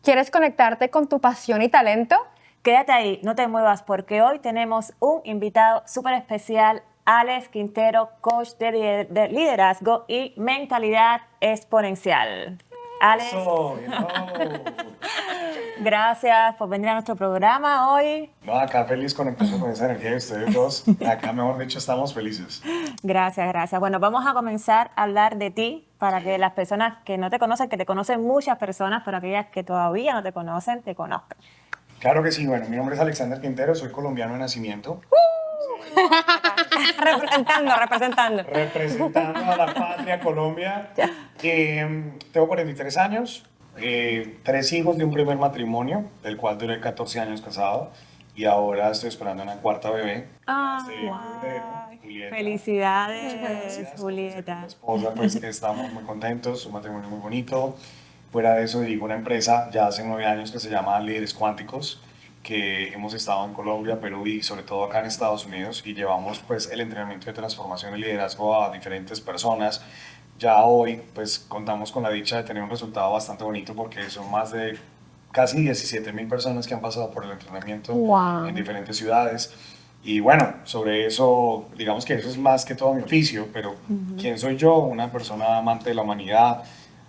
¿Quieres conectarte con tu pasión y talento? Quédate ahí, no te muevas, porque hoy tenemos un invitado súper especial, Alex Quintero, coach de liderazgo y mentalidad exponencial. Alex, gracias por venir a nuestro programa hoy. No, acá feliz conectando con esa energía de ustedes dos. Acá, mejor dicho, estamos felices. Gracias, gracias. Bueno, vamos a comenzar a hablar de ti para que las personas que no te conocen, que te conocen muchas personas, pero aquellas que todavía no te conocen, te conozcan. Claro que sí. Bueno, mi nombre es Alexander Quintero, soy colombiano de nacimiento. Representando. Representando a la patria Colombia. Tengo 43 años, 3 hijos de un primer matrimonio, del cual duré 14 años casado. Y ahora estoy esperando una cuarta bebé. Julieta. Felicidades, Gracias. Julieta. Mi esposa, pues estamos muy contentos, un matrimonio muy bonito. Fuera de eso, dirijo una empresa ya hace 9 años que se llama Líderes Cuánticos, que hemos estado en Colombia, Perú y sobre todo acá en Estados Unidos, y llevamos pues el entrenamiento de transformación y liderazgo a diferentes personas. Ya hoy pues contamos con la dicha de tener un resultado bastante bonito porque son más de casi 17,000 personas que han pasado por el entrenamiento en diferentes ciudades. Y bueno, sobre eso, digamos que eso es más que todo mi oficio, pero ¿quién soy yo? Una persona amante de la humanidad,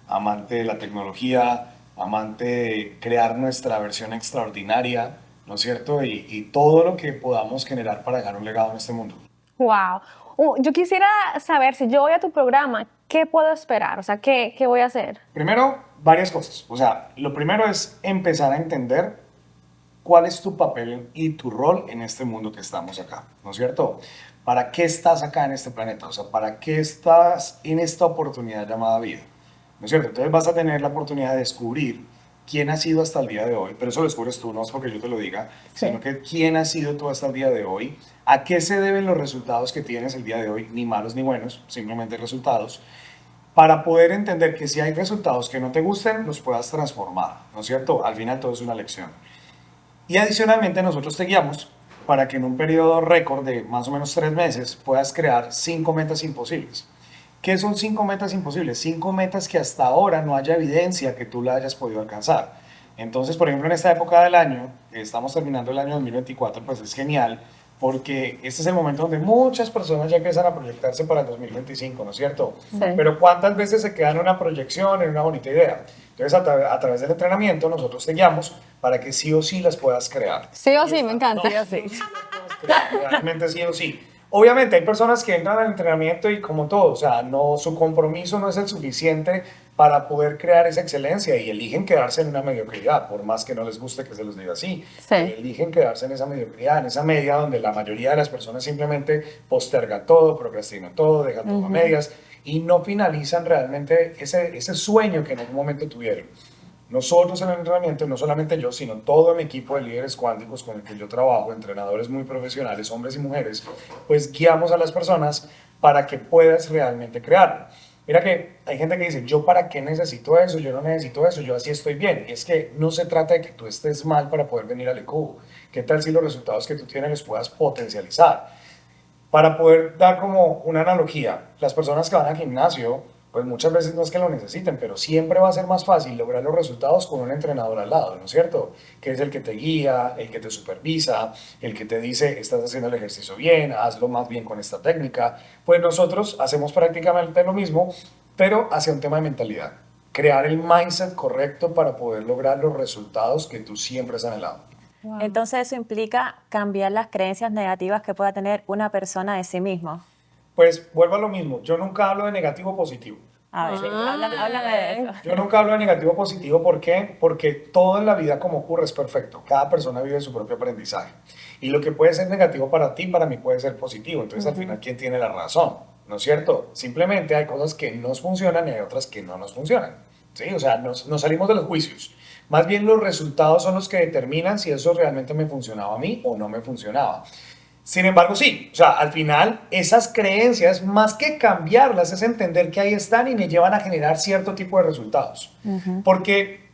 amante de la tecnología, amante de crear nuestra versión extraordinaria, ¿no es cierto? Y todo lo que podamos generar para dejar un legado en este mundo. ¡Wow! Yo quisiera saber, si yo voy a tu programa, ¿qué puedo esperar? O sea, ¿qué voy a hacer? Primero, varias cosas. O sea, lo primero es empezar a entender cuál es tu papel y tu rol en este mundo que estamos acá, ¿no es cierto? ¿Para qué estás acá en este planeta? O sea, ¿para qué estás en esta oportunidad llamada vida? ¿No es cierto? Entonces vas a tener la oportunidad de descubrir quién has sido hasta el día de hoy, pero eso lo descubres tú, no es porque yo te lo diga, sino que quién has sido tú hasta el día de hoy, a qué se deben los resultados que tienes el día de hoy, ni malos ni buenos, simplemente resultados, para poder entender que si hay resultados que no te gusten, los puedas transformar, ¿no es cierto? Al final todo es una lección. Y adicionalmente nosotros te guiamos para que en un periodo récord de más o menos 3 meses puedas crear 5 metas imposibles. ¿Qué son 5 metas imposibles? 5 metas que hasta ahora no haya evidencia que tú la hayas podido alcanzar. Entonces, por ejemplo, en esta época del año, estamos terminando el año 2024, pues es genial, porque este es el momento donde muchas personas ya empiezan a proyectarse para el 2025, ¿no es cierto? Sí. Pero ¿cuántas veces se quedan en una proyección, en una bonita idea? Entonces, a través del entrenamiento, nosotros te guiamos para que sí o sí las puedas crear. Sí o sí, me encanta. Sí o sí. Sí las puedas crear, realmente sí o sí. Obviamente hay personas que entran al entrenamiento y como todo, o sea, no, su compromiso no es el suficiente para poder crear esa excelencia y eligen quedarse en una mediocridad, por más que no les guste que se los diga así. Sí. Eligen quedarse en esa mediocridad, en esa media donde la mayoría de las personas simplemente posterga todo, procrastina todo, deja todo a medias y no finalizan realmente ese sueño que en algún momento tuvieron. Nosotros en el entrenamiento, no solamente yo, sino todo mi equipo de líderes cuánticos con el que yo trabajo, entrenadores muy profesionales, hombres y mujeres, pues guiamos a las personas para que puedas realmente crearlo. Mira que hay gente que dice, yo para qué necesito eso, yo no necesito eso, yo así estoy bien. Y es que no se trata de que tú estés mal para poder venir al EQ. ¿Qué tal si los resultados que tú tienes los puedas potencializar? Para poder dar como una analogía, las personas que van al gimnasio, pues muchas veces no es que lo necesiten, pero siempre va a ser más fácil lograr los resultados con un entrenador al lado, ¿no es cierto? Que es el que te guía, el que te supervisa, el que te dice, estás haciendo el ejercicio bien, hazlo más bien con esta técnica. Pues nosotros hacemos prácticamente lo mismo, pero hacia un tema de mentalidad. Crear el mindset correcto para poder lograr los resultados que tú siempre has anhelado. Wow. Entonces eso implica cambiar las creencias negativas que pueda tener una persona de sí mismo. Pues vuelvo a lo mismo, yo nunca hablo de negativo o positivo. A ver, háblame de eso. Yo nunca hablo de negativo o positivo, ¿por qué? Porque todo en la vida como ocurre es perfecto. Cada persona vive su propio aprendizaje. Y lo que puede ser negativo para ti, para mí puede ser positivo. Entonces, al final, ¿quién tiene la razón? ¿No es cierto? Simplemente hay cosas que nos funcionan y hay otras que no nos funcionan. ¿Sí? O sea, nos salimos de los juicios. Más bien los resultados son los que determinan si eso realmente me funcionaba a mí o no me funcionaba. Sin embargo, sí, o sea, al final esas creencias, más que cambiarlas, es entender que ahí están y me llevan a generar cierto tipo de resultados. Porque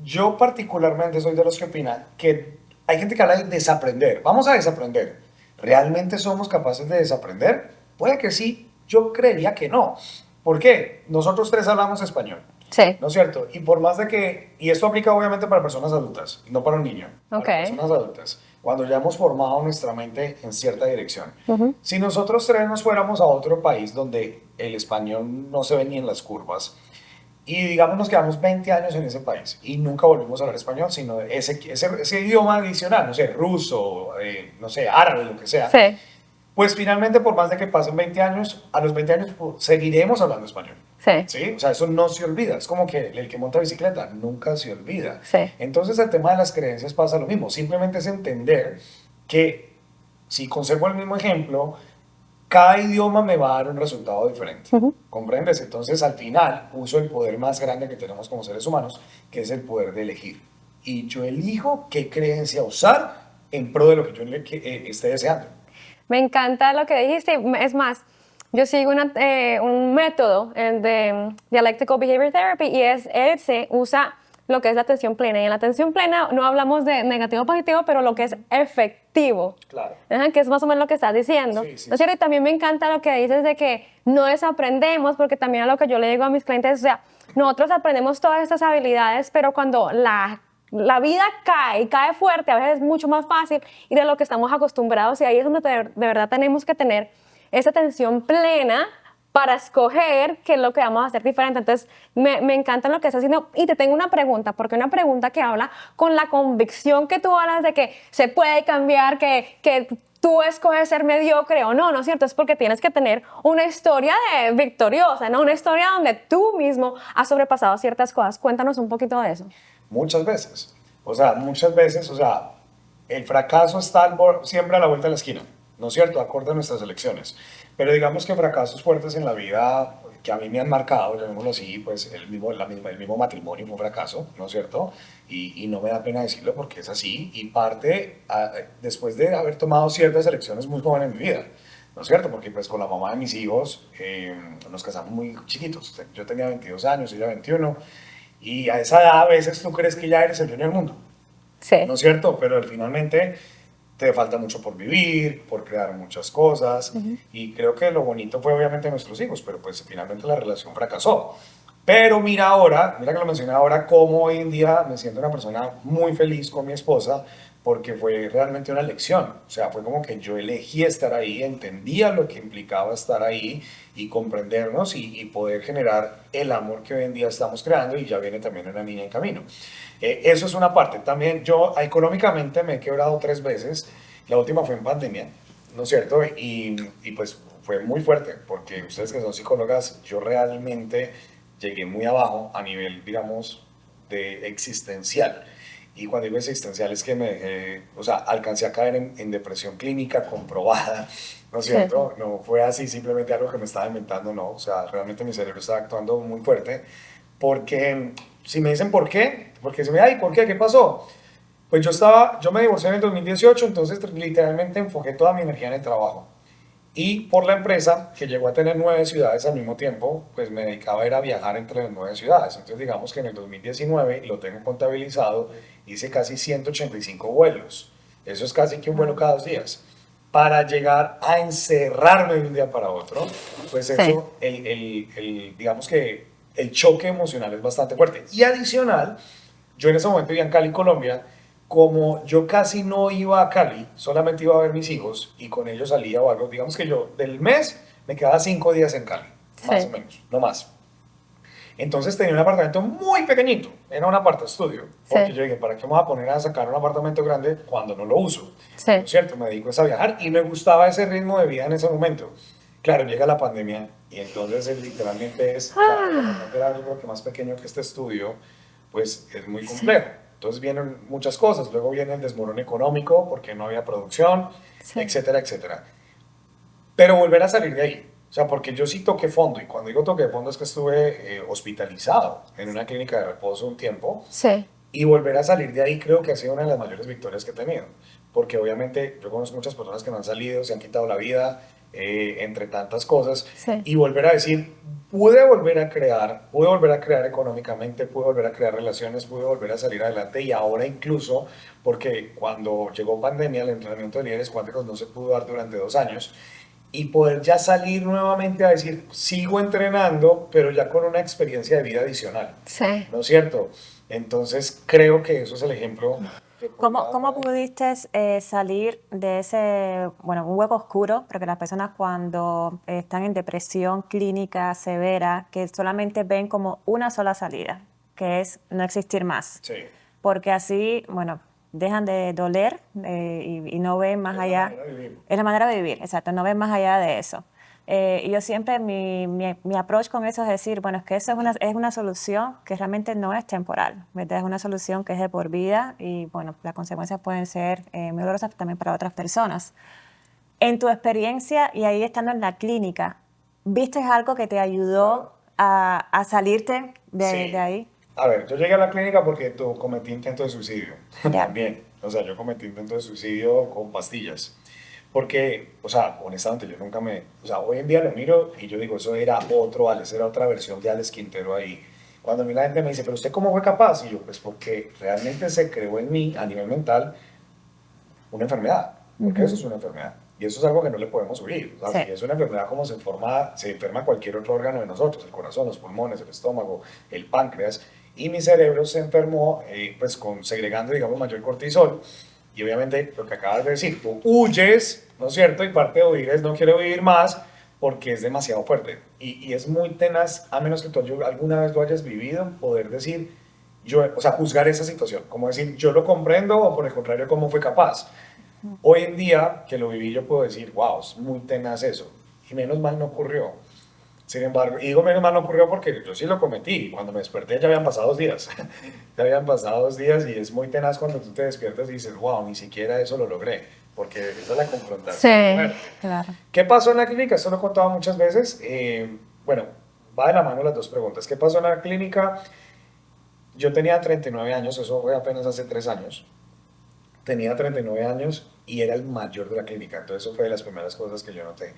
yo particularmente soy de los que opinan que hay gente que habla de desaprender. Vamos a desaprender. ¿Realmente somos capaces de desaprender? Puede que sí, yo creería que no. ¿Por qué? Nosotros tres hablamos español. Sí. ¿No es cierto? Y por más de que, y esto aplica obviamente para personas adultas, no para un niño, Ok. para personas adultas, cuando ya hemos formado nuestra mente en cierta dirección. Ujú. Si nosotros tres nos fuéramos a otro país donde el español no se ve ni en las curvas, y digamos nos quedamos 20 años en ese país y nunca volvimos a hablar español, sino ese idioma adicional, no sé, ruso, no sé, árabe, lo que sea, Sí, pues finalmente por más de que pasen 20 años, a los 20 años pues, seguiremos hablando español. sí, ¿Sí? O sea, eso no se olvida. Es como que el que monta bicicleta nunca se olvida. sí. Entonces, el tema de las creencias pasa lo mismo. Simplemente es entender que si conservo el mismo ejemplo, cada idioma me va a dar un resultado diferente. Ujú. ¿Comprendes? Entonces, al final, uso el poder más grande que tenemos como seres humanos, que es el poder de elegir. Y yo elijo qué creencia usar en pro de lo que yo esté deseando. Me encanta lo que dijiste. Es más, yo sigo un método de Dialectical Behavior Therapy y él se usa lo que es la atención plena. Y en la atención plena no hablamos de negativo o positivo, pero lo que es efectivo. Claro. Ajá, que es más o menos lo que estás diciendo. Sí, sí, ¿No es cierto? sí. Y también me encanta lo que dices de que no desaprendemos, porque también a lo que yo le digo a mis clientes, o sea, nosotros aprendemos todas estas habilidades, pero cuando la vida cae, y cae fuerte, a veces es mucho más fácil y de lo que estamos acostumbrados, y ahí es donde de verdad tenemos que tener esa atención plena para escoger qué es lo que vamos a hacer diferente. Entonces, me encanta lo que estás haciendo. Y te tengo una pregunta, porque una pregunta que habla con la convicción que tú hablas de que se puede cambiar, que tú escoges ser mediocre o no, ¿no es cierto? Es porque tienes que tener una historia victoriosa, ¿no? Una historia donde tú mismo has sobrepasado ciertas cosas. Cuéntanos un poquito de eso. Muchas veces. Muchas veces, el fracaso está siempre a la vuelta de la esquina, ¿no es cierto? Acorde a nuestras elecciones. Pero digamos que fracasos fuertes en la vida que a mí me han marcado, llamémoslo así, pues el mismo matrimonio fue un fracaso, ¿no es cierto? Y no me da pena decirlo porque es así. Y después de haber tomado ciertas elecciones muy joven en mi vida, ¿no es cierto? Porque pues con la mamá de mis hijos nos casamos muy chiquitos. Yo tenía 22 años, ella 21. Y a esa edad a veces tú crees que ya eres el dueño del mundo, ¿no Sí, es cierto? Pero finalmente te falta mucho por vivir, por crear muchas cosas. Y creo que lo bonito fue obviamente nuestros hijos, pero pues finalmente la relación fracasó. Pero mira ahora, mira que lo mencioné ahora, cómo hoy en día me siento una persona muy feliz con mi esposa, porque fue realmente una elección. O sea, fue como que yo elegí estar ahí, entendía lo que implicaba estar ahí y comprendernos y poder generar el amor que hoy en día estamos creando y ya viene también una niña en camino. Eso es una parte. También yo económicamente me he quebrado 3 veces. La última fue en pandemia, ¿no es cierto? Y pues fue muy fuerte, porque ustedes que son psicólogas, yo realmente llegué muy abajo a nivel, digamos, de existencial. Y cuando digo existencial es que alcancé a caer en depresión clínica comprobada, ¿no es sí. cierto? No fue así simplemente algo que me estaba inventando, no. O sea, realmente mi cerebro estaba actuando muy fuerte. Porque, si me dicen por qué, porque se me ay, ¿por qué? ¿Qué pasó? Pues yo me divorcié en el 2018, entonces literalmente enfoqué toda mi energía en el trabajo. Y por la empresa, que llegó a tener 9 ciudades al mismo tiempo, pues me dedicaba a ir a viajar entre las 9 ciudades. Entonces digamos que en el 2019, y lo tengo contabilizado, hice casi 185 vuelos. Eso es casi que un vuelo cada 2 días. Para llegar a encerrarme de un día para otro, pues Sí. eso, digamos que el choque emocional es bastante fuerte. Y adicional, yo en ese momento vivía en Cali, Colombia. Como yo casi no iba a Cali, solamente iba a ver mis hijos y con ellos salía o algo, digamos que yo del mes me quedaba 5 días en Cali, más o Sí. menos, no más. Entonces tenía un apartamento muy pequeñito, era un aparta estudio, porque Sí. yo dije, ¿para qué me voy a poner a sacar un apartamento grande cuando no lo uso? ¿No Sí. es cierto? Me dedico a viajar y me gustaba ese ritmo de vida en ese momento. Claro, llega la pandemia y entonces literalmente o sea, el apartamento era algo que más pequeño que este estudio, pues es muy complejo. Entonces vienen muchas cosas, luego viene el desmorón económico porque no había producción, Sí. etcétera, etcétera. Pero volver a salir de ahí. O sea, porque yo sí toqué fondo, y cuando digo toqué fondo es que estuve hospitalizado en una clínica de reposo un tiempo, Sí. y volver a salir de ahí creo que ha sido una de las mayores victorias que he tenido. Porque obviamente yo conozco muchas personas que no han salido, se han quitado la vida, entre tantas cosas, Sí. y volver a decir, pude volver a crear económicamente, pude volver a crear relaciones, pude volver a salir adelante, y ahora incluso, porque cuando llegó pandemia, el entrenamiento de líderes cuánticos no se pudo dar durante 2 años, y poder ya salir nuevamente a decir, sigo entrenando, pero ya con una experiencia de vida adicional, Sí. ¿no es cierto? Entonces creo que eso es el ejemplo. Que ¿Cómo pudiste salir de ese, bueno, un hueco oscuro? Porque las personas cuando están en depresión clínica severa, que solamente ven como una sola salida, que es no existir más. Sí. Porque así, bueno, dejan de doler y no ven más Es la allá. manera de vivir. Es la manera de vivir, exacto, no ven más allá de eso. Y yo siempre, mi approach con eso es decir, bueno, es que eso es una solución que realmente no es temporal, ¿verdad? Es una solución que es de por vida y, bueno, las consecuencias pueden ser muy dolorosas también para otras personas. En tu experiencia y ahí estando en la clínica, ¿viste algo que te ayudó a salirte Sí. de ahí? A ver, yo llegué a la clínica porque cometí intento de suicidio. Ya. También. O sea, yo cometí intento de suicidio con pastillas. Porque, o sea, honestamente, yo nunca me... O sea, hoy en día lo miro y yo digo, eso era otro Alex, era otra versión de Alex Quintero ahí. Cuando a mí la gente me dice, pero ¿usted cómo fue capaz? Y yo, pues porque realmente se creó en mí, a nivel mental, una enfermedad. Porque eso es una enfermedad. Y eso es algo que no le podemos huir. O sea, Sí. si es una enfermedad como se enferma cualquier otro órgano de nosotros, el corazón, los pulmones, el estómago, el páncreas. Y mi cerebro se enfermó, pues, segregando, digamos, mayor cortisol. Y obviamente, lo que acabas de decir, tú huyes, ¿no es cierto? Y parte de huir es no quiero vivir más porque es demasiado fuerte. Y es muy tenaz, a menos que tú alguna vez lo hayas vivido, poder decir, yo, o sea, juzgar esa situación. Como decir, yo lo comprendo o por el contrario, ¿cómo fue capaz? Hoy en día, que lo viví, yo puedo decir, wow, es muy tenaz eso. Y menos mal no ocurrió. Sin embargo, y digo menos mal no ocurrió porque yo sí lo cometí. Cuando me desperté ya habían pasado 2 días. Ya habían pasado 2 días y es muy tenaz cuando tú te despiertas y dices, wow, ni siquiera eso lo logré. Porque esa es la confrontación. Sí. Fuerte. Claro. ¿Qué pasó en la clínica? Esto lo he contado muchas veces. Bueno, va de la mano las dos preguntas. ¿Qué pasó en la clínica? Yo tenía 39 años, eso fue apenas hace 3 años. Tenía 39 años y era el mayor de la clínica. Entonces, eso fue de las primeras cosas que yo noté.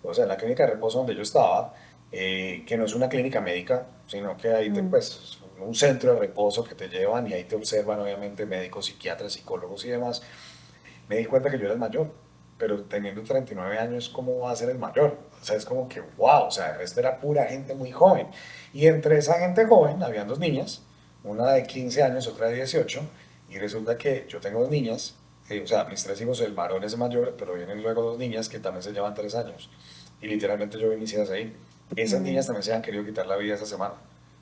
O sea, en la clínica de reposo donde yo estaba, que no es una clínica médica, sino que hay pues, un centro de reposo que te llevan y ahí te observan, obviamente, médicos, psiquiatras, psicólogos y demás. Me di cuenta que yo era el mayor, pero teniendo 39 años, ¿cómo va a ser el mayor? O sea, es como que, wow, o sea, el resto era pura gente muy joven. Y entre esa gente joven, habían 2 niñas, una de 15 años, otra de 18, y resulta que yo tengo 2 niñas, o sea, mis 3 hijos, el varón es mayor, pero vienen luego 2 niñas que también se llevan 3 años. Y literalmente yo vi mis hijas ahí. Esas niñas también se han querido quitar la vida esa semana.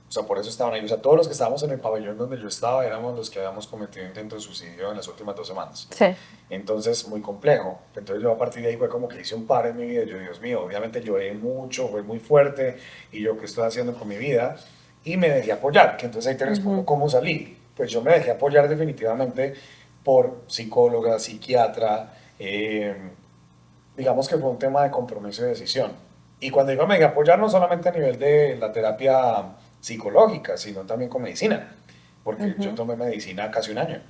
O sea, por eso estaban ahí. O sea, todos los que estábamos en el pabellón donde yo estaba éramos los que habíamos cometido intento de suicidio en las últimas 2 semanas. Sí. Entonces, muy complejo. Entonces, yo a partir de ahí fue como que hice un par en mi vida. Yo, Dios mío, obviamente lloré mucho, fue muy fuerte. Y yo, ¿qué estoy haciendo con mi vida? Y me dejé apoyar. Que entonces ahí te respondo cómo salí. Pues yo me dejé apoyar definitivamente por psicóloga, psiquiatra. Digamos que fue un tema de compromiso y decisión. Y cuando digo me dejé apoyar, no solamente a nivel de la terapia psicológica, sino también con medicina. Porque yo tomé medicina casi un año.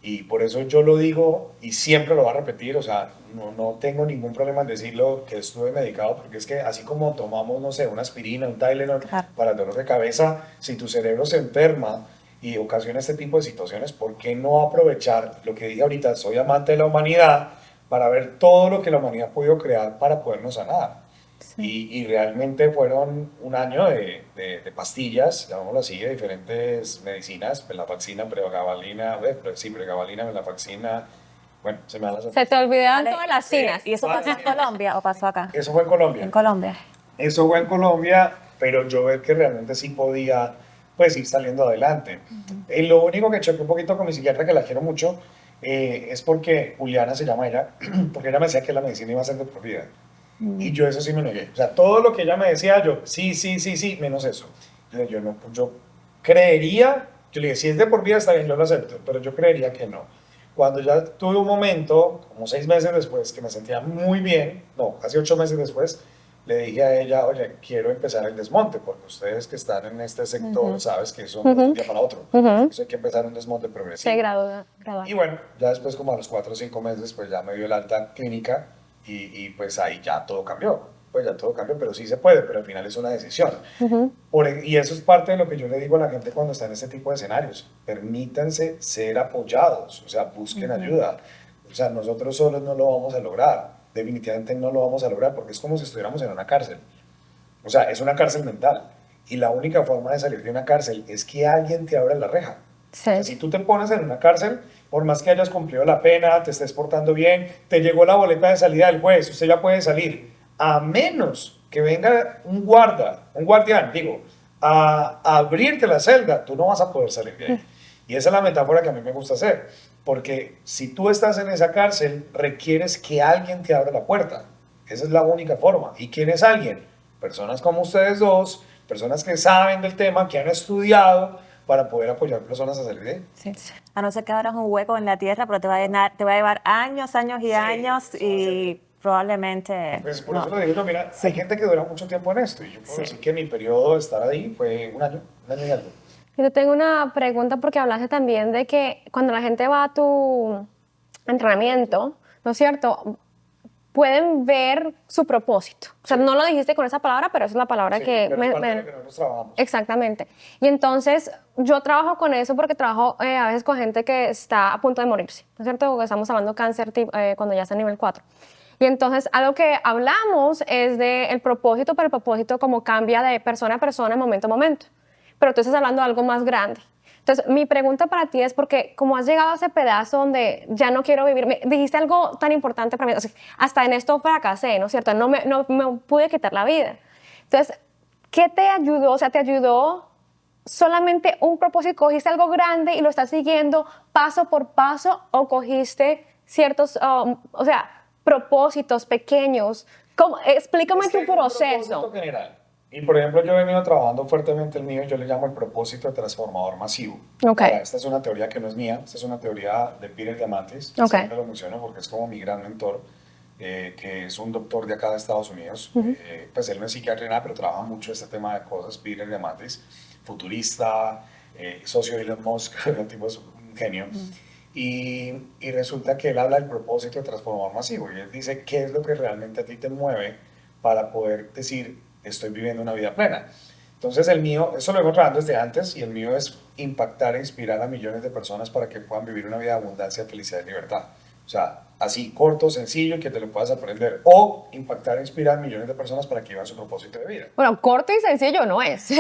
Y por eso yo lo digo y siempre lo voy a repetir, o sea, no tengo ningún problema en decirlo que estuve medicado, porque es que así como tomamos, no sé, una aspirina, un Tylenol para el dolor de cabeza, si tu cerebro se enferma y ocasiona este tipo de situaciones, ¿por qué no aprovechar lo que dije ahorita? Soy amante de la humanidad para ver todo lo que la humanidad ha podido crear para podernos sanar. Y realmente fueron un año de pastillas, llamémoslo así, de diferentes medicinas, venlafaxina, pregabalina, sí, pregabalina, venlafaxina, bueno, se me dan las... Se te olvidaban Vale. todas las cinas. ¿Y eso pasó en Colombia o pasó acá? Eso fue en Colombia. En Colombia. Eso fue en Colombia, pero yo ver que realmente sí podía, pues, ir saliendo adelante. Lo único que choqué un poquito con mi psiquiatra, que la quiero mucho, es porque Juliana se llama ella, porque ella me decía que la medicina iba a ser de por vida. Y yo eso sí me negué. O sea, todo lo que ella me decía, yo, sí, sí, sí, sí, menos eso. Yo no, yo creería, yo le dije, si es de por vida está bien, yo lo acepto, pero yo creería que no. Cuando ya tuve un momento, como 6 meses después, que me sentía muy bien, no, casi 8 meses después, le dije a ella, oye, quiero empezar el desmonte, porque ustedes que están en este sector, sabes que eso no es de un día para otro. Eso hay que empezar un desmonte progresivo. Se gradual. Y bueno, ya después como a los 4 o 5 meses, pues ya me dio el alta clínica y pues ahí ya todo cambió. Pues ya todo cambió, pero sí se puede, pero al final es una decisión. Y eso es parte de lo que yo le digo a la gente cuando está en este tipo de escenarios. Permítanse ser apoyados, o sea, busquen ayuda. O sea, nosotros solos no lo vamos a lograr. definitivamente no lo vamos a lograr porque es como si estuviéramos en una cárcel. O sea, es una cárcel mental. Y la única forma de salir de una cárcel es que alguien te abra la reja. Sí. O sea, si tú te pones en una cárcel, por más que hayas cumplido la pena, te estés portando bien, te llegó la boleta de salida del juez, usted ya puede salir. A menos que venga un guardián, digo, a abrirte la celda, tú no vas a poder salir de ahí. Y esa es la metáfora que a mí me gusta hacer. Porque si tú estás en esa cárcel, requieres que alguien te abra la puerta. Esa es la única forma. ¿Y quién es alguien? Personas como ustedes dos, personas que saben del tema, que han estudiado para poder apoyar personas a salir de ahí. Sí. A no ser que abras un hueco en la tierra, pero te va a llevar años, años y años y probablemente... Pues por no. eso lo digo, mira, hay gente que dura mucho tiempo en esto y yo puedo decir que mi periodo de estar ahí fue un año y algo. Yo tengo una pregunta porque hablaste también de que cuando la gente va a tu entrenamiento, ¿no es cierto? Pueden ver su propósito. O sea, no lo dijiste con esa palabra, pero esa es la palabra Sí, que... pero es parte de lo que nosotros trabajamos. Exactamente. Y entonces yo trabajo con eso porque trabajo a veces con gente que está a punto de morirse, ¿no es cierto? Porque estamos hablando de cáncer cuando ya está en nivel 4. Y entonces algo que hablamos es del propósito, pero el propósito como cambia de persona a persona, momento a momento. Pero tú estás hablando de algo más grande. Entonces, mi pregunta para ti es porque como has llegado a ese pedazo donde ya no quiero vivir, dijiste algo tan importante para mí, o sea, hasta en esto fracasé, ¿no es cierto? No me pude quitar la vida. Entonces, ¿qué te ayudó? O sea, ¿te ayudó solamente un propósito? ¿Cogiste algo grande y lo estás siguiendo paso por paso o cogiste ciertos, o sea, propósitos pequeños? Explícame Es que tu hay un propósito proceso. general. Y por ejemplo, yo he venido trabajando fuertemente el mío, yo le llamo el propósito de transformador masivo. Ok. Ahora, esta es una teoría que no es mía, esta es una teoría de Peter Diamandis, Ok. siempre lo menciono porque es como mi gran mentor, que es un doctor de acá de Estados Unidos. Pues él no es psiquiatra ni nada, pero trabaja mucho este tema de cosas. Peter Diamandis, futurista, socio de Elon Musk, el tipo es un genio. Y resulta que él habla del propósito de transformador masivo y él dice qué es lo que realmente a ti te mueve para poder decir estoy viviendo una vida plena. Entonces el mío, eso lo vengo trabajando desde antes y el mío es impactar e inspirar a millones de personas para que puedan vivir una vida de abundancia, felicidad y libertad. O sea, así corto, sencillo y que te lo puedas aprender. O impactar e inspirar a millones de personas para que vivan su propósito de vida. Bueno, corto y sencillo no es. Sí,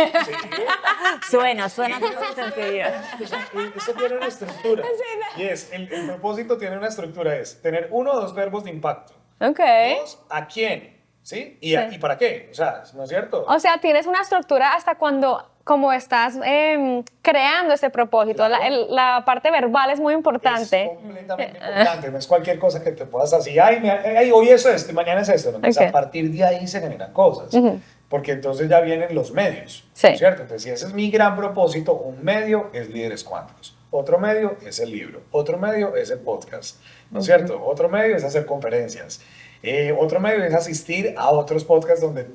Suena muy sencillo. eso tiene una estructura. Y es, el propósito tiene una estructura, es tener 1 o 2 verbos de impacto. Ok. 2, ¿a quién? ¿Sí? ¿Y para qué? O sea, ¿no es cierto? O sea, tienes una estructura hasta cuando, como estás creando ese propósito. Claro. La parte verbal es muy importante. Es completamente importante, no es cualquier cosa que te puedas así, ay, hoy es esto y mañana es esto, ¿no? Entonces, Ok. a partir de ahí se generan cosas, porque entonces ya vienen los medios, Sí. ¿no es cierto? Entonces, si ese es mi gran propósito, un medio es Líderes Cuánticos, otro medio es el libro, otro medio es el podcast, ¿no es cierto? Otro medio es hacer conferencias, otro medio es asistir a otros podcasts donde,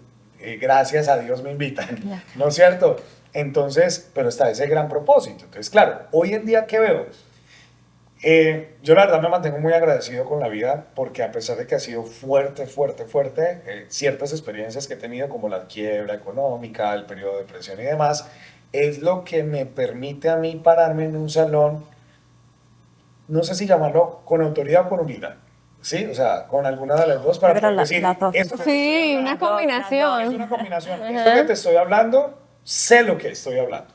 gracias a Dios, me invitan, ¿no es cierto? Entonces, pero está ese gran propósito. Entonces, claro, hoy en día, ¿qué veo? Yo la verdad me mantengo muy agradecido con la vida porque a pesar de que ha sido fuerte, ciertas experiencias que he tenido como la quiebra económica, el periodo de depresión y demás, es lo que me permite a mí pararme en un salón, no sé si llamarlo con autoridad o con humildad, ¿sí? O sea, con alguna de las dos para Pero poder decir, las dos. esto que te Sí, estoy una hablando, combinación. es una combinación. Esto que te estoy hablando, sé lo que estoy hablando.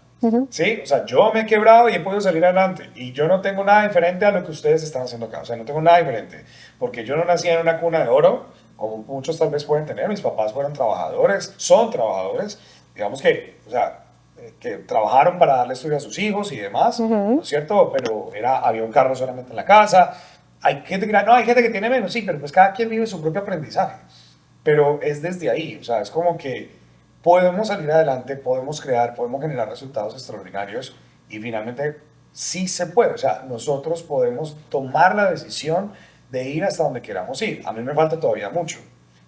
¿Sí? O sea, yo me he quebrado y he podido salir adelante y yo no tengo nada diferente a lo que ustedes están haciendo acá. O sea, no tengo nada diferente porque yo no nací en una cuna de oro, como muchos tal vez pueden tener. Mis papás fueron trabajadores, son trabajadores, digamos que, o sea, que trabajaron para darle estudio a sus hijos y demás, ¿no es cierto? Pero había un carro solamente en la casa. Hay gente que no, hay gente que tiene menos, sí, pero pues cada quien vive su propio aprendizaje. Pero es desde ahí, o sea, es como que podemos salir adelante, podemos crear, podemos generar resultados extraordinarios y finalmente sí se puede. O sea, nosotros podemos tomar la decisión de ir hasta donde queramos ir. A mí me falta todavía mucho,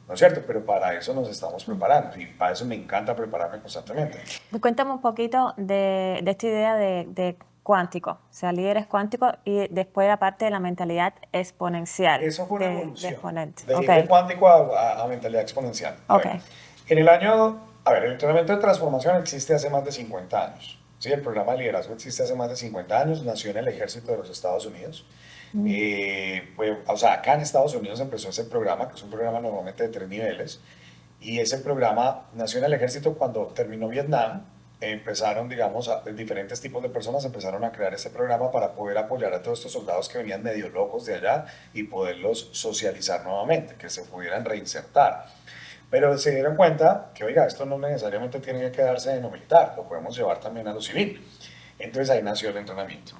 ¿no es cierto? Pero para eso nos estamos preparando y para eso me encanta prepararme constantemente. Cuéntame un poquito de esta idea de cuántico, o sea, líderes cuánticos y después la parte de la mentalidad exponencial. Eso fue una de evolución. exponente. De Okay. cuántico a mentalidad exponencial. A Ok. ver, en el año, el entrenamiento de transformación existe hace más de 50 años. Sí, el programa de liderazgo existe hace más de 50 años, nació en el ejército de los Estados Unidos. O sea, acá en Estados Unidos empezó ese programa, que es un programa normalmente de 3 niveles, y ese programa nació en el ejército cuando terminó Vietnam. Empezaron, digamos, diferentes tipos de personas empezaron a crear ese programa para poder apoyar a todos estos soldados que venían medio locos de allá y poderlos socializar nuevamente, que se pudieran reinsertar. Pero se dieron cuenta que, oiga, esto no necesariamente tiene que quedarse en lo militar, lo podemos llevar también a lo civil. Entonces ahí nació el entrenamiento.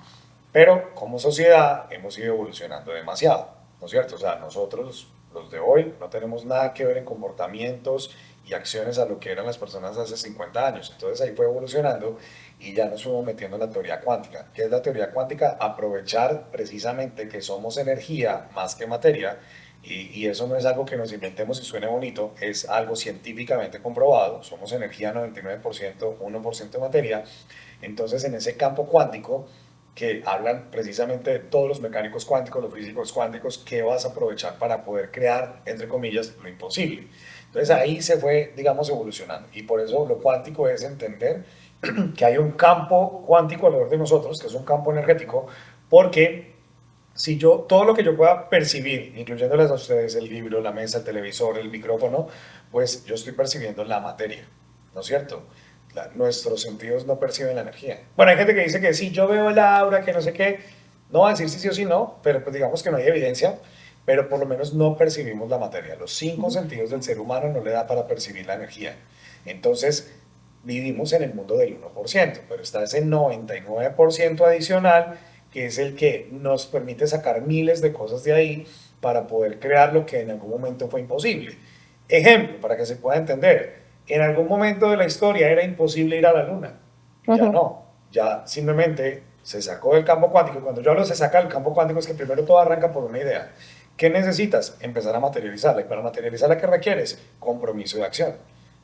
Pero como sociedad hemos ido evolucionando demasiado, ¿no es cierto? O sea, nosotros, los de hoy, no tenemos nada que ver en comportamientos y acciones a lo que eran las personas hace 50 años. Entonces ahí fue evolucionando y ya nos fuimos metiendo en la teoría cuántica. ¿Qué es la teoría cuántica? Aprovechar precisamente que somos energía más que materia, y eso no es algo que nos inventemos y suene bonito, es algo científicamente comprobado. Somos energía 99%, 1% materia. Entonces en ese campo cuántico, que hablan precisamente de todos los mecánicos cuánticos, los físicos cuánticos, que vas a aprovechar para poder crear, entre comillas, lo imposible. Entonces ahí se fue, digamos, evolucionando. Y por eso lo cuántico es entender que hay un campo cuántico alrededor de nosotros, que es un campo energético, porque si yo, todo lo que yo pueda percibir, incluyéndoles a ustedes el libro, la mesa, el televisor, el micrófono, pues yo estoy percibiendo la materia, ¿no es cierto? Nuestros sentidos no perciben la energía. Bueno, hay gente que dice que sí, yo veo el aura, que no sé qué, no va a decir sí, sí o sí no, pero pues digamos que no hay evidencia, pero por lo menos no percibimos la materia. Los 5 sentidos del ser humano no le da para percibir la energía. Entonces, vivimos en el mundo del 1%, pero está ese 99% adicional, que es el que nos permite sacar miles de cosas de ahí para poder crear lo que en algún momento fue imposible. Ejemplo, para que se pueda entender, en algún momento de la historia era imposible ir a la luna, ya no, ya simplemente se sacó del campo cuántico. Cuando yo hablo se saca del campo cuántico es que primero todo arranca por una idea. ¿Qué necesitas? Empezar a materializarla. Y para materializarla, ¿qué requieres? Compromiso de acción,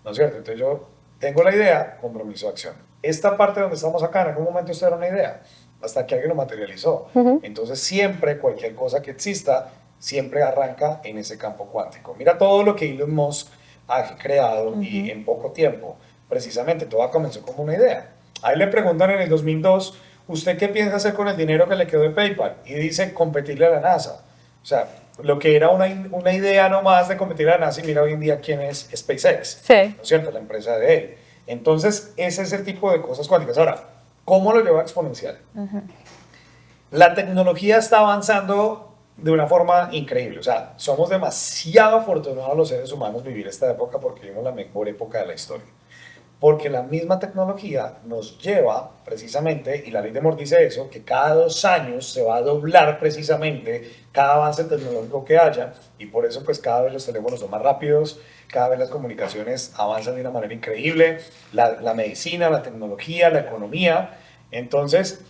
¿no es cierto? Entonces yo tengo la idea, compromiso de acción. Esta parte donde estamos acá, en algún momento esto era una idea, hasta que alguien lo materializó. Entonces siempre, cualquier cosa que exista, siempre arranca en ese campo cuántico. Mira todo lo que Elon Musk ha creado y en poco tiempo, precisamente todo comenzó como una idea. A él le preguntan en el 2002, ¿usted qué piensa hacer con el dinero que le quedó de PayPal? Y dice, competirle a la NASA. O sea, lo que era una idea nomás de competir a la NASA, y mira hoy en día quién es SpaceX, Sí. ¿no es cierto? La empresa de él. Entonces, ese es el tipo de cosas cuánticas. Ahora, ¿cómo lo lleva a exponencial? La tecnología está avanzando de una forma increíble. O sea, somos demasiado afortunados los seres humanos vivir esta época porque vivimos la mejor época de la historia. Porque la misma tecnología nos lleva precisamente, y la ley de Moore dice eso, que cada 2 años se va a doblar precisamente cada avance tecnológico que haya, y por eso pues cada vez los teléfonos son más rápidos, cada vez las comunicaciones avanzan de una manera increíble, la medicina, la tecnología, la economía. Entonces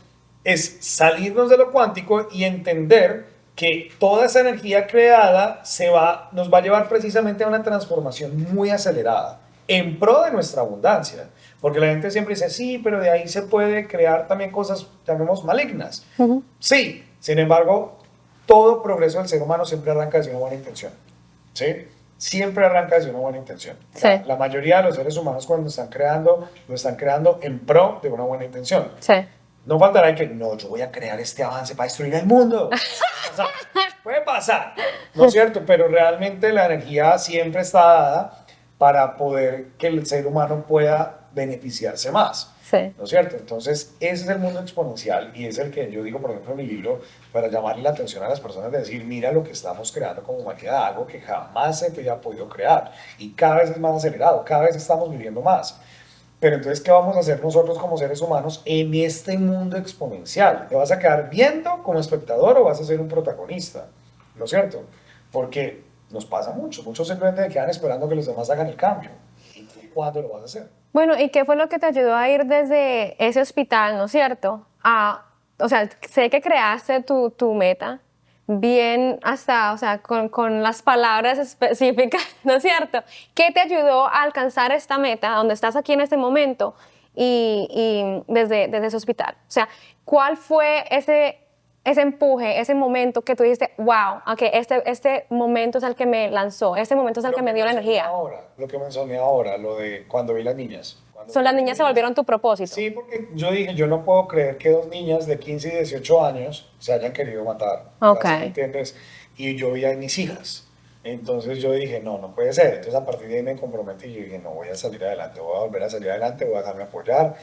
es salirnos de lo cuántico y entender que toda esa energía creada nos va a llevar precisamente a una transformación muy acelerada en pro de nuestra abundancia, porque la gente siempre dice, sí, pero de ahí se puede crear también cosas, llamemos, malignas. Sí, sin embargo, todo progreso del ser humano siempre arranca desde una buena intención, ¿sí? Siempre arranca desde una buena intención. Sí. La mayoría de los seres humanos cuando están creando, lo están creando en pro de una buena intención. Sí. No faltará el que, no, yo voy a crear este avance para destruir el mundo. O sea, puede pasar, ¿no es cierto? Pero realmente la energía siempre está dada para poder que el ser humano pueda beneficiarse más, Sí. ¿no es cierto? Entonces, ese es el mundo exponencial y es el que yo digo, por ejemplo, en mi libro, para llamarle la atención a las personas, de decir, mira lo que estamos creando como humanidad, algo que jamás se había podido crear y cada vez es más acelerado, cada vez estamos viviendo más. Pero entonces, ¿qué vamos a hacer nosotros como seres humanos en este mundo exponencial? ¿Te vas a quedar viendo como espectador o vas a ser un protagonista? ¿No es cierto? Porque nos pasa mucho. Muchos simplemente quedan esperando que los demás hagan el cambio. ¿Y tú cuándo lo vas a hacer? Bueno, ¿y qué fue lo que te ayudó a ir desde ese hospital, ¿no es cierto? O sea, sé que creaste tu meta bien hasta, o sea, con las palabras específicas, ¿no es cierto? ¿Qué te ayudó a alcanzar esta meta, donde estás aquí en este momento y desde ese hospital? O sea, ¿cuál fue ese empuje, ese momento que tú dijiste, wow, okay, este momento es el que me lanzó, este momento es el que me dio la energía? Lo que mencioné ahora, lo de cuando vi las niñas. Son las niñas se volvieron tu propósito. Sí, porque yo dije, yo no puedo creer que dos niñas de 15 y 18 años se hayan querido matar. Ok. ¿Sí me entiendes? Y yo vi a mis hijas. Entonces yo dije, no, no puede ser. Entonces a partir de ahí me comprometí y yo dije, no, voy a salir adelante, voy a volver a salir adelante, voy a dejarme apoyar.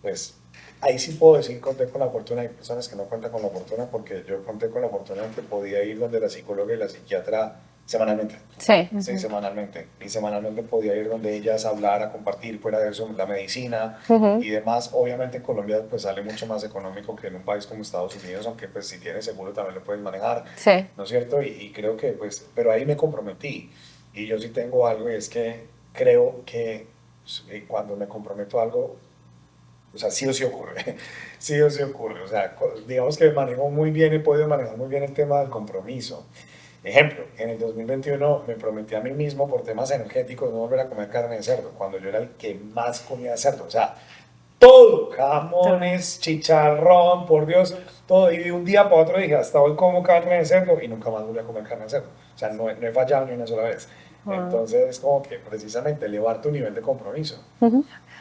Pues ahí sí puedo decir, conté con la fortuna. Hay personas que no cuentan con la fortuna porque yo conté con la fortuna de que podía ir donde la psicóloga y la psiquiatra semanalmente. Sí. Sí, semanalmente. Y semanalmente podía ir donde ellas hablar, a compartir fuera de eso la medicina y demás. Obviamente en Colombia pues sale mucho más económico que en un país como Estados Unidos, aunque pues si tienes seguro también lo puedes manejar, Sí. ¿no es cierto? Y creo que pues, pero ahí me comprometí. Y yo sí tengo algo y es que creo que cuando me comprometo a algo, o sea, sí o sí ocurre, sí o sí ocurre. O sea, digamos que manejo muy bien, he podido manejar muy bien el tema del compromiso. Ejemplo, en el 2021 me prometí a mí mismo por temas energéticos no volver a comer carne de cerdo, cuando yo era el que más comía cerdo. O sea, todo, jamones, chicharrón, por Dios, todo. Y de un día para otro dije, hasta hoy como carne de cerdo y nunca más volví a comer carne de cerdo. O sea, no he fallado ni una sola vez. Entonces es como que precisamente elevar tu nivel de compromiso.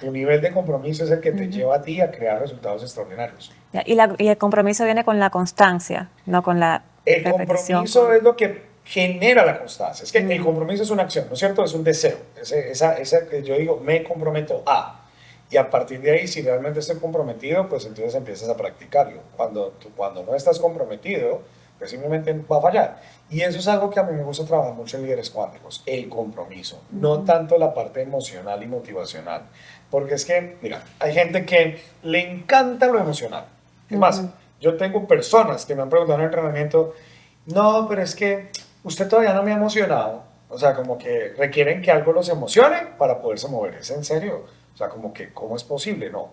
Tu nivel de compromiso es el que te lleva a ti a crear resultados extraordinarios. Y el compromiso viene con la constancia, no con la El repetición. compromiso es lo que genera la constancia. Es que el compromiso es una acción, ¿no es cierto? Es un deseo. Esa que yo digo, me comprometo a. Y a partir de ahí, si realmente estoy comprometido, pues entonces empiezas a practicarlo. Cuando no estás comprometido, pues simplemente va a fallar. Y eso es algo que a mí me gusta trabajar mucho en líderes cuánticos, el compromiso. No tanto la parte emocional y motivacional. Porque es que, mira, hay gente que le encanta lo emocional. Es más, yo tengo personas que me han preguntado en el entrenamiento, no, pero es que usted todavía no me ha emocionado. O sea, como que requieren que algo los emocione para poderse mover. ¿Es en serio? O sea, como que, ¿cómo es posible? No.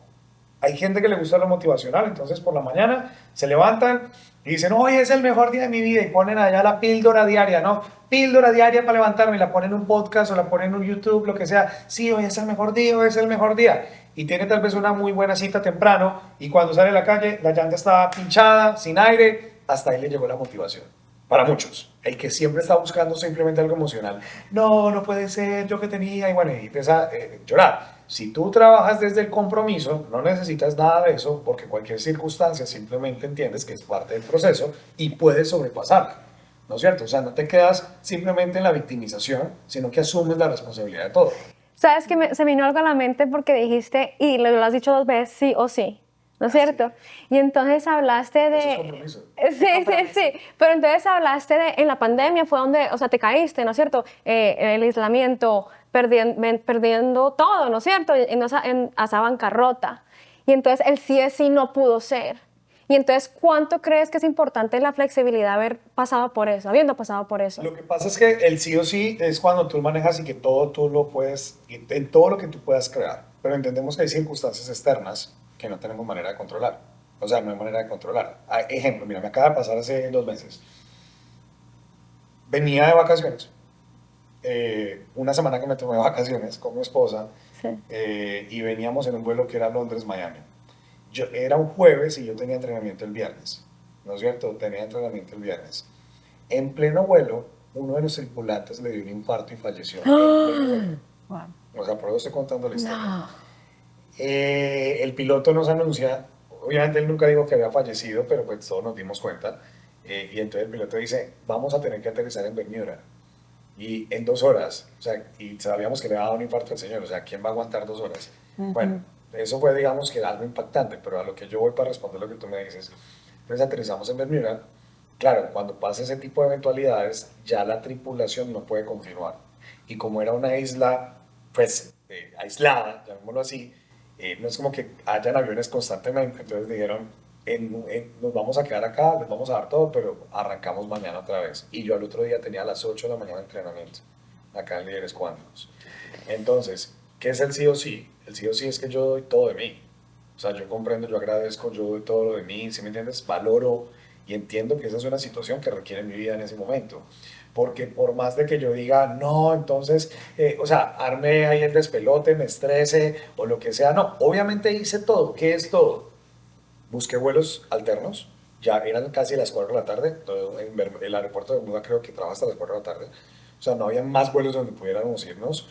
Hay gente que le gusta lo motivacional, entonces por la mañana se levantan y dicen, hoy es el mejor día de mi vida y ponen allá la píldora diaria, ¿no? Píldora diaria para levantarme y la ponen en un podcast o la ponen en un YouTube, lo que sea. Sí, hoy es el mejor día, hoy es el mejor día. Y tiene tal vez una muy buena cita temprano y cuando sale a la calle la llanta está pinchada, sin aire, hasta ahí le llegó la motivación. Para muchos, el que siempre está buscando simplemente algo emocional. No, no puede ser, yo que tenía, y bueno, y empieza a llorar. Si tú trabajas desde el compromiso, no necesitas nada de eso, porque cualquier circunstancia simplemente entiendes que es parte del proceso y puedes sobrepasarla, ¿no es cierto? O sea, no te quedas simplemente en la victimización, sino que asumes la responsabilidad de todo. Sabes que se me vino algo a la mente porque dijiste, y lo has dicho 2 veces, sí o sí, ¿no es cierto? Y entonces hablaste de... Eso es compromiso. Sí, pero entonces hablaste de, en la pandemia fue donde, o sea, te caíste, ¿no es cierto? El aislamiento, perdiendo todo, ¿no es cierto? En esa bancarrota. Y entonces el sí es sí no pudo ser. Y entonces, ¿cuánto crees que es importante la flexibilidad haber pasado por eso, habiendo pasado por eso? Lo que pasa es que el sí o sí es cuando tú manejas y que todo tú lo puedes, en todo lo que tú puedas crear. Pero entendemos que hay circunstancias externas que no tenemos manera de controlar. O sea, no hay manera de controlar. Ejemplo, mira, me acaba de pasar hace 2 meses. Venía de vacaciones. Una semana que me tomé de vacaciones con mi esposa Sí. y veníamos en un vuelo que era Londres-Miami. Era un jueves y yo tenía entrenamiento el viernes. ¿No es cierto? Tenía entrenamiento el viernes. En pleno vuelo, uno de los tripulantes le dio un infarto y falleció. En pleno vuelo. Wow. O sea, por eso estoy contando la historia. No. El piloto nos anuncia, obviamente él nunca dijo que había fallecido, pero pues todos nos dimos cuenta. Y entonces el piloto dice, vamos a tener que aterrizar en Bermuda. Y en 2 horas, o sea, y sabíamos que le había dado un infarto al señor, o sea, ¿quién va a aguantar 2 horas? Bueno, eso fue, digamos, que algo impactante, pero a lo que yo voy para responder lo que tú me dices, pues aterrizamos en Bermuda. Claro, cuando pasa ese tipo de eventualidades, ya la tripulación no puede continuar. Y como era una isla, pues, aislada, llamémoslo así, no es como que hayan aviones constantemente, entonces dijeron, nos vamos a quedar acá, les vamos a dar todo, pero arrancamos mañana otra vez. Y yo al otro día tenía a las 8 de la mañana de entrenamiento, acá en Líderes Cuánticos. Entonces, ¿qué es el sí o sí? El sí o sí es que yo doy todo de mí. O sea, yo comprendo, yo agradezco, yo doy todo lo de mí, ¿sí me entiendes? Valoro y entiendo que esa es una situación que requiere mi vida en ese momento. Porque por más de que yo diga, no, entonces, o sea, arme ahí el despelote, me estrese o lo que sea, no, obviamente hice todo. ¿Qué es todo? Busqué vuelos alternos, ya eran casi las 4 de la tarde, en el aeropuerto de Bermuda creo que trabaja hasta las 4 de la tarde, o sea, no había más vuelos donde pudiéramos irnos,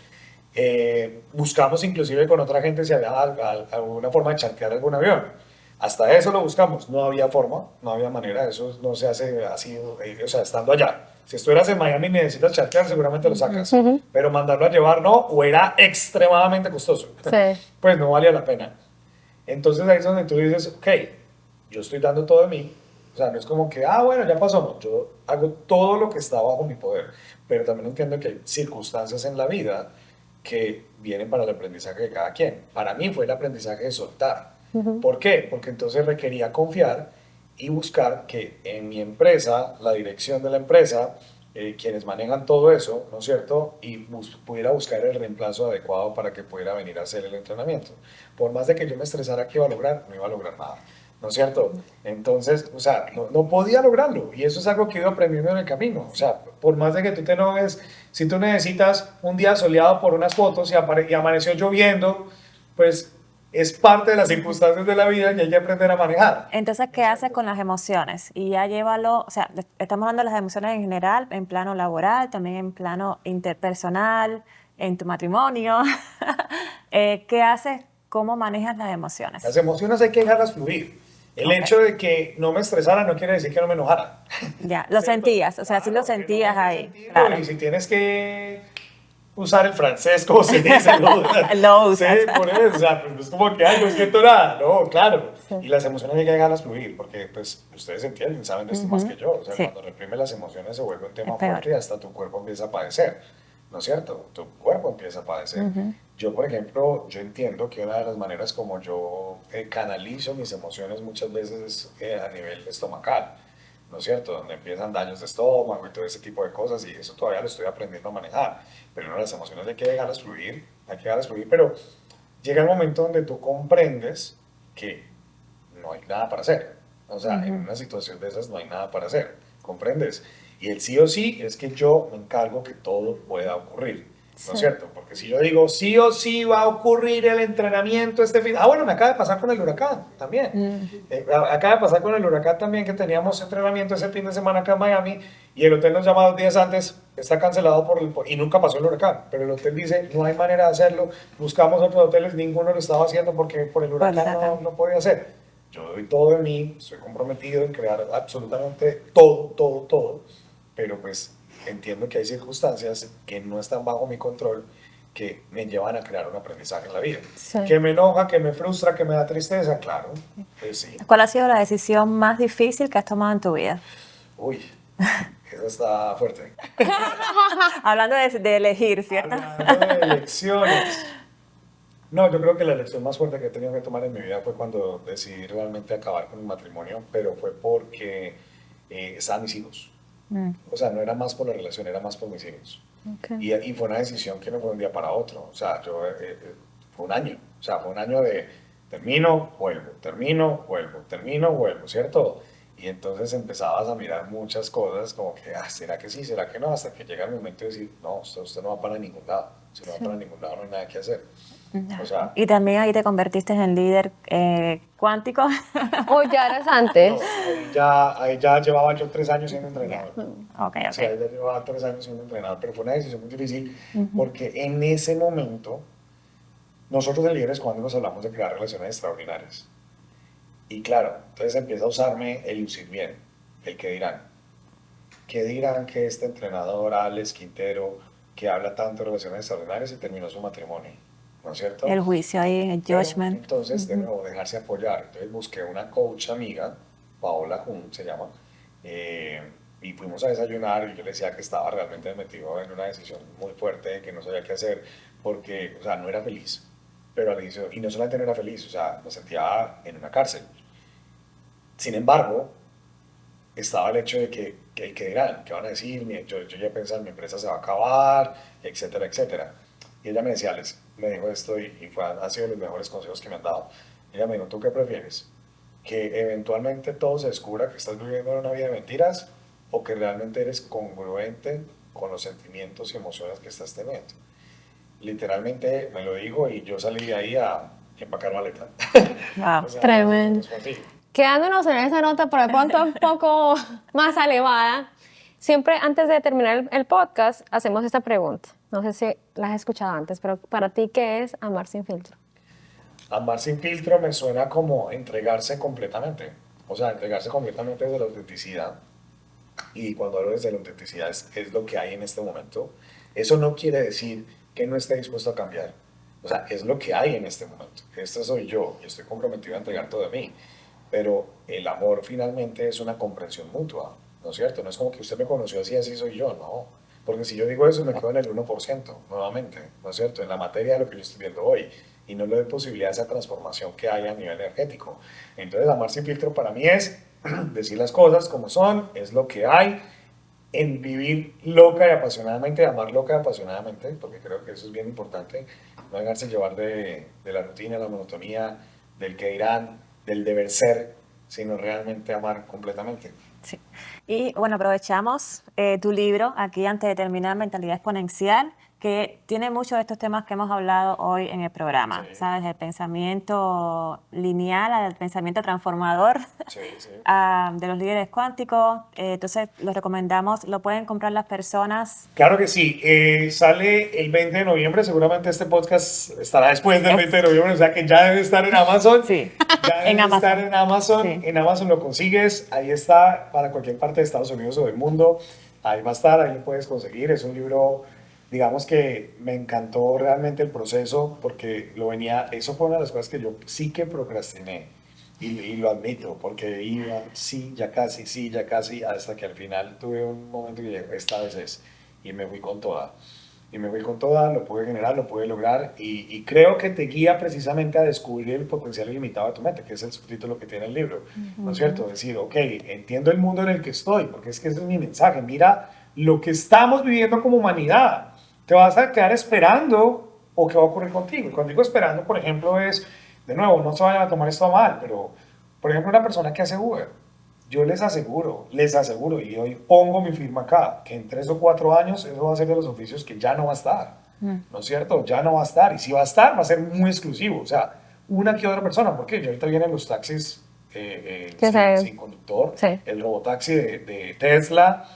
Buscamos inclusive con otra gente si había alguna forma de chartear algún avión. Hasta eso lo buscamos, no había forma, no había manera, eso no se hace así, o sea, estando allá. Si estuvieras en Miami y necesitas chartear, seguramente lo sacas, pero mandarlo a llevar no, o era extremadamente costoso, Sí. pues no valía la pena. Entonces ahí es donde tú dices, ok, yo estoy dando todo de mí, o sea, no es como que, bueno, ya pasó, no, yo hago todo lo que está bajo mi poder, pero también entiendo que hay circunstancias en la vida que vienen para el aprendizaje de cada quien. Para mí fue el aprendizaje de soltar. ¿Por qué? Porque entonces requería confiar y buscar que en mi empresa, la dirección de la empresa, quienes manejan todo eso, ¿no es cierto? Y pudiera buscar el reemplazo adecuado para que pudiera venir a hacer el entrenamiento. Por más de que yo me estresara que iba a lograr, no iba a lograr nada. ¿No es cierto? Entonces, o sea, no podía lograrlo. Y eso es algo que he ido aprendiendo en el camino. O sea, por más de que tú te enojes, si tú necesitas un día soleado por unas fotos y amaneció lloviendo, pues es parte de las circunstancias de la vida y hay que aprender a manejar. Entonces, ¿qué haces con las emociones? Y ya llévalo, o sea, estamos hablando de las emociones en general, en plano laboral, también en plano interpersonal, en tu matrimonio. ¿Qué haces? ¿Cómo manejas las emociones? Las emociones hay que dejarlas fluir. El hecho de que no me estresara no quiere decir que no me enojara. Ya, lo sentías, o sea, sí lo sentías ahí. Claro. Claro. Y si tienes que usar el francés, como se dice, Lo usas. Sí, por eso, o sea, pues, es como que, no siento nada, no, claro. Y las emociones hay que dejarlas fluir, porque pues ustedes entienden, saben de esto más que yo, o sea, Sí. cuando reprime las emociones se vuelve un tema Es peor. fuerte y hasta tu cuerpo empieza a padecer, ¿no es cierto? Tu cuerpo empieza a padecer. Yo, por ejemplo, yo entiendo que una de las maneras como yo canalizo mis emociones muchas veces es a nivel estomacal, ¿no es cierto? Donde empiezan daños de estómago y todo ese tipo de cosas y eso todavía lo estoy aprendiendo a manejar. Pero no, las emociones hay que dejarlas fluir, hay que dejarlas fluir, pero llega el momento donde tú comprendes que no hay nada para hacer. O sea, en una situación de esas no hay nada para hacer, ¿comprendes? Y el sí o sí es que yo me encargo que todo pueda ocurrir. ¿No es cierto? Porque si yo digo sí o sí va a ocurrir el entrenamiento este fin. Bueno, me acaba de pasar con el huracán también. Acaba de pasar con el huracán también que teníamos entrenamiento ese fin de semana acá en Miami y el hotel nos llama 2 días antes, está cancelado y nunca pasó el huracán. Pero el hotel dice no hay manera de hacerlo. Buscamos otros hoteles, ninguno lo estaba haciendo porque por el huracán no podía hacer. Yo doy todo de mí, estoy comprometido en crear absolutamente todo. Pero pues entiendo que hay circunstancias que no están bajo mi control que me llevan a crear un aprendizaje en la vida. Sí. Que me enoja, que me frustra, que me da tristeza, claro. Pues sí. ¿Cuál ha sido la decisión más difícil que has tomado en tu vida? Uy, eso está fuerte. Hablando de elegir, ¿cierto? Hablando de elecciones. No, yo creo que la elección más fuerte que he tenido que tomar en mi vida fue cuando decidí realmente acabar con mi matrimonio, pero fue porque estaban mis hijos. O sea, no era más por la relación, era más por mis hijos. Okay. Y fue una decisión que no fue de un día para otro. O sea, fue un año. O sea, fue un año de termino, vuelvo, termino, vuelvo, ¿cierto? Y entonces empezabas a mirar muchas cosas como que, ¿será que sí? ¿Será que no? Hasta que llega el momento de decir, no, usted no va para ningún lado. Si no va para ningún lado, no hay nada que hacer. O sea, Y también ahí te convertiste en líder cuántico. O ya eras antes. ahí ya llevaba yo 3 años siendo entrenador. Ok. O sea, ella llevaba 3 años siendo entrenador, pero fue una decisión muy difícil porque en ese momento nosotros de líderes cuando nos hablamos de crear relaciones extraordinarias. Y claro, entonces empieza a usarme el lucir bien, el que dirán. ¿Qué dirán que este entrenador, Alex Quintero, que habla tanto de relaciones extraordinarias y terminó su matrimonio? ¿No es cierto? El juicio ahí, el Pero, judgment. entonces, de nuevo, dejarse apoyar. Entonces busqué una coach amiga, Paola Jun se llama, y fuimos a desayunar y yo le decía que estaba realmente metido en una decisión muy fuerte, que no sabía qué hacer, porque, o sea, no era feliz. Pero al inicio, y no solamente no era feliz, o sea, me sentía en una cárcel. Sin embargo, estaba el hecho de que dirán, que van a decir, yo ya pensaba, mi empresa se va a acabar, etcétera, etcétera. Y ella me decía, Alex, me dijo esto y han sido los mejores consejos que me han dado. Ella me dijo, ¿tú qué prefieres? ¿Que eventualmente todo se descubra que estás viviendo una vida de mentiras o que realmente eres congruente con los sentimientos y emociones que estás teniendo? Literalmente me lo dijo y yo salí de ahí a empacar maleta. Wow. O sea, Tremendo. fue así. Quedándonos en esa nota, pero de pronto un poco más elevada, siempre antes de terminar el podcast hacemos esta pregunta. No sé si la has escuchado antes, pero para ti, ¿qué es amar sin filtro? Amar sin filtro me suena como entregarse completamente. O sea, entregarse completamente desde la autenticidad. Y cuando hablo desde la autenticidad es lo que hay en este momento. Eso no quiere decir que no esté dispuesto a cambiar. O sea, es lo que hay en este momento. Este soy yo y estoy comprometido a entregar todo de mí. Pero el amor finalmente es una comprensión mutua, ¿no es cierto? No es como que usted me conoció así, así soy yo, no. Porque si yo digo eso, me quedo en el 1%, nuevamente, ¿no es cierto? En la materia de lo que yo estoy viendo hoy. Y no le doy posibilidad a esa transformación que hay a nivel energético. Entonces, amar sin filtro para mí es decir las cosas como son, es lo que hay, en vivir loca y apasionadamente, amar loca y apasionadamente, porque creo que eso es bien importante, no dejarse llevar de la rutina, la monotonía, del que dirán, del deber ser, sino realmente amar completamente. Sí. Y bueno, aprovechamos tu libro aquí antes de terminar, Mentalidad Exponencial, que tiene muchos de estos temas que hemos hablado hoy en el programa, Sí. ¿sabes? El pensamiento lineal al pensamiento transformador Sí, sí. de los líderes cuánticos. Entonces, lo recomendamos, lo pueden comprar las personas. Claro que sí, sale el 20 de noviembre, seguramente este podcast estará después del 20 de noviembre, o sea que ya debe estar en Amazon. Sí, Ya debe en Amazon. estar en Amazon. Sí. En Amazon lo consigues, ahí está para cualquier parte de Estados Unidos o del mundo. Ahí va a estar, ahí lo puedes conseguir. Es un libro, digamos que me encantó realmente el proceso porque eso fue una de las cosas que yo sí que procrastiné y lo admito porque iba, sí, ya casi, hasta que al final tuve un momento que llegó, esta vez es, y me fui con toda. Y me fui con toda, lo pude generar, lo pude lograr y creo que te guía precisamente a descubrir el potencial ilimitado de tu mente, que es el subtítulo que tiene el libro, ¿no es cierto? Decir, ok, entiendo el mundo en el que estoy, porque es que ese es mi mensaje, mira lo que estamos viviendo como humanidad, te vas a quedar esperando o qué va a ocurrir contigo. Y cuando digo esperando, por ejemplo, es, de nuevo, no se vayan a tomar esto mal, pero, por ejemplo, una persona que hace Uber, yo les aseguro, y hoy pongo mi firma acá, que en 3 o 4 años eso va a ser de los oficios que ya no va a estar, ¿no es cierto? Ya no va a estar, y si va a estar, va a ser muy exclusivo, o sea, una que otra persona, porque ya ahorita vienen los taxis sin conductor, Sí. el robotaxi de Tesla,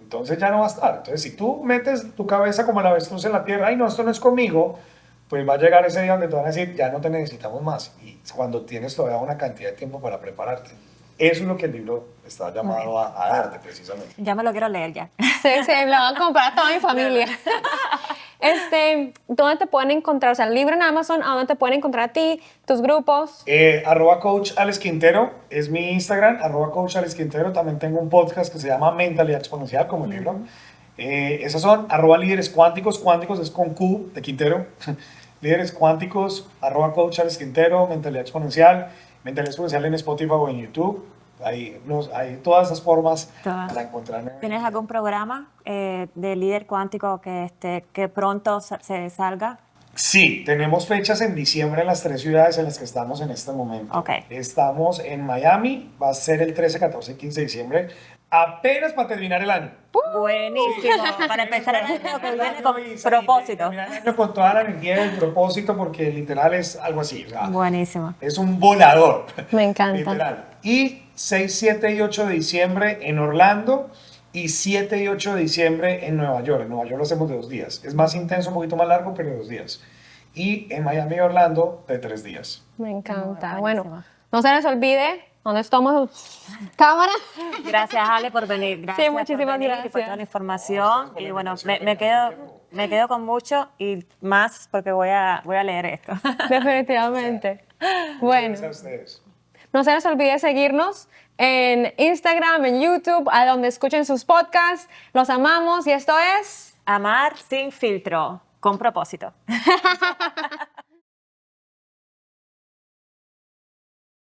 entonces ya no va a estar. Entonces, si tú metes tu cabeza como el avestruz en la tierra, ay, no, esto no es conmigo, pues va a llegar ese día donde te van a decir, ya no te necesitamos más. Y cuando tienes todavía una cantidad de tiempo para prepararte. Eso es lo que el libro está llamado a darte, precisamente. Ya me lo quiero leer ya. Sí, sí, lo van a comprar a toda mi familia. ¿Dónde te pueden encontrar? O sea, el libro en Amazon, ¿a dónde te pueden encontrar a ti, tus grupos? Coach Alex Quintero es mi Instagram, @Coach Alex Quintero. También tengo un podcast que se llama Mentalidad Exponencial, como el libro. Esas son @líderes cuánticos, cuánticos es con Q de Quintero. Líderes cuánticos, @Coach Alex Quintero, Mentalidad Exponencial en Spotify o en YouTube. Hay todas esas formas para encontrarme. ¿Tienes algún programa de líder cuántico que pronto se salga? Sí, tenemos fechas en diciembre en las 3 ciudades en las que estamos en este momento. Ok. Estamos en Miami, va a ser el 13, 14 y 15 de diciembre, apenas para terminar el año. Buenísimo, para empezar el año que viene con Y propósito. terminar el año con toda la energía del propósito, porque literal es algo así. O sea, Buenísimo. es un volador. Me encanta. Literal. Y 6, 7 y 8 de diciembre en Orlando y 7 y 8 de diciembre en Nueva York. En Nueva York lo hacemos de 2 días. Es más intenso, un poquito más largo, pero de 2 días. Y en Miami y Orlando de 3 días. Me encanta. Buenísimo. Bueno, no se les olvide dónde estamos. Cámara. Gracias, Ale, por venir. Gracias muchísimas por venir y por gracias. toda la información. Y bueno, me quedo con mucho y más porque voy a leer esto. Definitivamente. Bueno, Gracias a ustedes. no se les olvide seguirnos en Instagram, en YouTube, a donde escuchen sus podcasts. Los amamos y esto es... Amar sin filtro, con propósito.